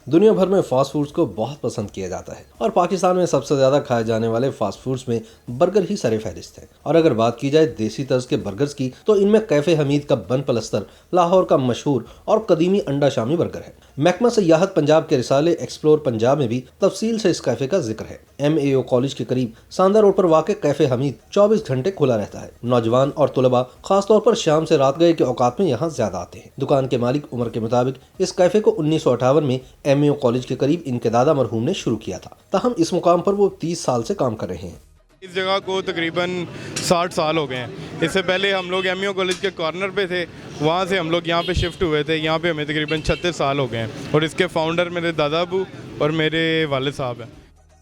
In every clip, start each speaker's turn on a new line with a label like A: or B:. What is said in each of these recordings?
A: दुनिया भर में फास्ट फूड्स को बहुत पसंद किया जाता है और पाकिस्तान में सबसे ज्यादा खाए जाने वाले फास्ट फूड्स में बर्गर ही सरफहरिस्त है। और अगर बात की जाए देसी तर्ज के बर्गर्स की तो इनमें कैफे हमीद का बन पलस्तर लाहौर का मशहूर और कदीमी अंडा शामी बर्गर है। महकमा सयाहत पंजाब के रिसाले एक्सप्लोर पंजाब में भी तफसील से इस कैफे का जिक्र है। MAO कॉलेज के करीब सांदा रोड पर वाक़ कैफे हमीद 24 घंटे खुला रहता है। नौजवान और तुलबा खासतौर पर शाम से रात गए के औकात में यहाँ ज्यादा आते हैं। दुकान के मालिक उमर के मुताबिक इस कैफे को 1958 में MAO कॉलेज के करीब इनके दादा मरहूम ने शुरू किया था। ताहम इस मुकाम पर वो 30 साल से काम कर रहे हैं।
B: इस जगह को तकरीबन 60 साल हो गए हैं। इससे पहले हम लोग MAO कॉलेज के कॉर्नर पे थे, वहाँ से हम लोग यहाँ पे शिफ्ट हुए थे। यहाँ पे हमें तकरीबन 36 साल हो गए हैं और इसके फाउंडर मेरे दादा अबू और मेरे वालिद साहब हैं।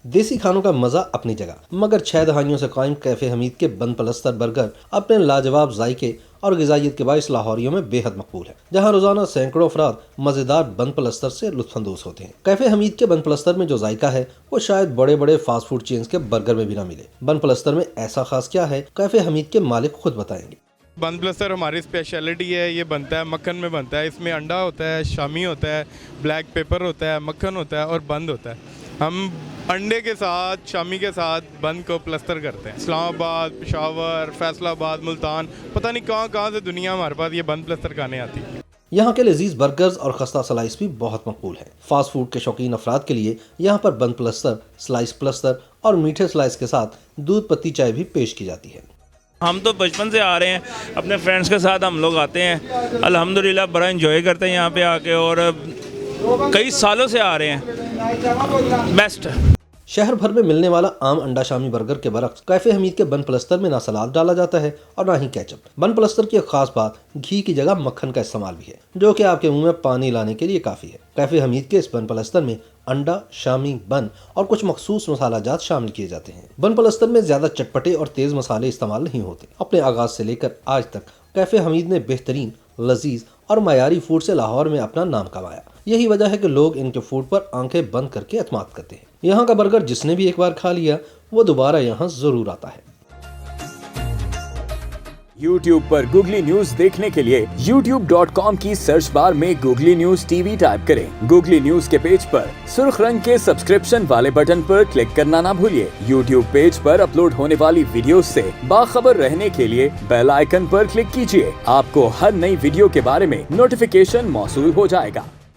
A: देसी खानों का मजा अपनी जगह, मगर 6 दहाइयों से कायम कैफे हमीद के बन पलस्तर बर्गर अपने लाजवाब जायके और गिजाइत के बाइस लाहौरियों में बेहद मकबूल है, जहां रोजाना सैकड़ों अफराद मजेदार बन पलस्तर से लुत्फानंदोज होते हैं। कैफे हमीद के बन पलस्तर में जो जायका है वो शायद बड़े बड़े फास्ट फूड चेन्स के बर्गर में भी ना मिले। बन पलस्तर में ऐसा खास क्या है, कैफे हमीद के मालिक खुद बताएंगे।
B: बन पलस्तर हमारी स्पेशलिटी है। ये बनता है मक्खन में बनता है। इसमें अंडा होता है, शामी होता है, ब्लैक पेपर होता है, मक्खन होता है और बंद होता है। हम अंडे के साथ, शामी के साथ बंद को प्लस्तर करते हैं। इस्लामाबाद, पेशावर, फैसलाबाद, मुल्तान, पता नहीं कहाँ से दुनिया हमारे पास ये बंद प्लस्तर खाने आती है।
A: यहाँ के लजीज बर्गर्स और खस्ता स्लाइस भी बहुत मकबूल है। फास्ट फूड के शौकीन अफराद के लिए यहाँ पर बन प्लस्तर, स्लाइस प्लस्तर और मीठे स्लाइस के साथ दूध पत्ती चाय भी पेश की जाती है।
C: हम तो बचपन से आ रहे हैं, अपने फ्रेंड्स के साथ हम लोग आते हैं। अल्हम्दुलिल्लाह बड़ा एंजॉय करते हैं यहाँ पे आके और कई सालों से आ रहे हैं। बेस्ट।
A: शहर भर में मिलने वाला आम अंडा शामी बर्गर के बरक्स कैफे हमीद के बन पलस्तर में ना सलाद डाला जाता है और ना ही केचप। बन पलस्तर की एक खास बात घी की जगह मक्खन का इस्तेमाल भी है, जो कि आपके मुंह में पानी लाने के लिए काफी है। कैफे हमीद के इस बन पलस्तर में अंडा, शामी, बन और कुछ मखसूस मसाला जात शामिल किए जाते हैं। बन पलस्तर में ज्यादा चटपटे और तेज मसाले इस्तेमाल नहीं होते। अपने आगाज से लेकर आज तक कैफे हमीद ने बेहतरीन, लजीज और मयारी फूड से लाहौर में अपना नाम कमाया। यही वजह है कि लोग इनके फूड पर आंखें बंद करके एतमाद करते हैं। यहाँ का बर्गर जिसने भी एक बार खा लिया वो दोबारा यहाँ जरूर आता है।
D: YouTube पर गूगली न्यूज देखने के लिए youtube.com की सर्च बार में गूगली न्यूज TV टाइप करें। गूगली न्यूज के पेज पर सुर्ख रंग के सब्सक्रिप्शन वाले बटन पर क्लिक करना ना भूलिए। YouTube पेज पर अपलोड होने वाली वीडियोस से बाखबर रहने के लिए बेल आइकन पर क्लिक कीजिए। आपको हर नई वीडियो के बारे में नोटिफिकेशन मौसूल हो जाएगा।